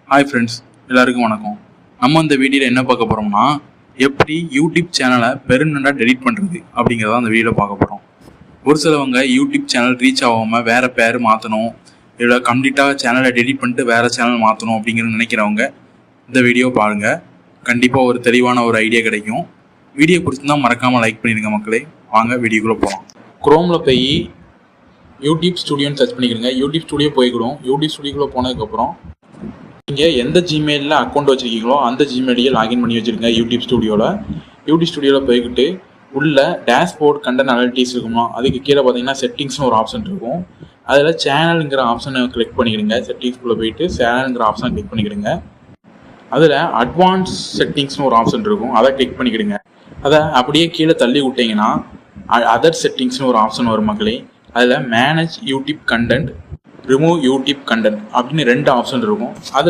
Hi friends, எல்லாருக்கும் வணக்கம். நம்ம இந்த வீடியோவில் என்ன பார்க்க போகிறோம்னா, எப்படி யூடியூப் சேனலை பெர்மனெண்ட்டாக டெலிட் பண்ணுறது அப்படிங்கிறத அந்த வீடியோவில் பார்க்க போகிறோம். ஒரு சிலவங்க யூடியூப் சேனல் ரீச் ஆகாமல் வேறு பேர் மாற்றணும், இல்லை கம்ப்ளீட்டாக சேனலை டெலிட் பண்ணிட்டு வேறு சேனல் மாற்றணும் அப்படிங்கிறது நினைக்கிறவங்க இந்த வீடியோ பாருங்கள். கண்டிப்பாக ஒரு தெளிவான ஒரு ஐடியா கிடைக்கும். வீடியோ பிடிச்சிருந்தால் மறக்காமல் லைக் பண்ணிடுங்க மக்களே. வாங்க வீடியோக்குள்ளே போகலாம். குரோமில் போய் யூடியூப் ஸ்டுடியோன்னு சர்ச் பண்ணிக்கிறீங்க. யூடியூப் ஸ்டுடியோ போய்க்கிடும். யூடியூப் ஸ்டுடியோக்குள்ளே போனதுக்கப்புறம் நீங்கள் எந்த ஜிமெயிலில் அக்கௌண்ட் வச்சுருக்கீங்களோ அந்த ஜிமெயிலையே லாகின் பண்ணி வச்சுருங்க. யூடியூப் ஸ்டுடியோவில் போய்கிட்டு உள்ள டேஷ்போர்ட் கண்டென்ட் அனாலிட்டிக்ஸ் இருக்குமா, அதுக்கு கீழே பார்த்தீங்கன்னா செட்டிங்ஸ்னு ஒரு ஆப்ஷன் இருக்கும். அதில் சேனலுங்கிற ஆப்ஷனை கிளிக் பண்ணிக்கிடுங்க. செட்டிங்ஸ்குள்ளே போயிட்டு சேனலுங்கிற ஆப்ஷனை கிளிக் பண்ணிக்கிடுங்க. அதில் அட்வான்ஸ் செட்டிங்ஸ்னு ஒரு ஆப்ஷன் இருக்கும், அதை கிளிக் பண்ணிக்கிடுங்க. அதை அப்படியே கீழே தள்ளி விட்டிங்கன்னா அதர் செட்டிங்ஸ்னு ஒரு ஆப்ஷன் வரும் மக்களே. அதில் manage YouTube content, remove YouTube content அப்படின்னு 2 ஆப்ஷன் இருக்கும். அதில்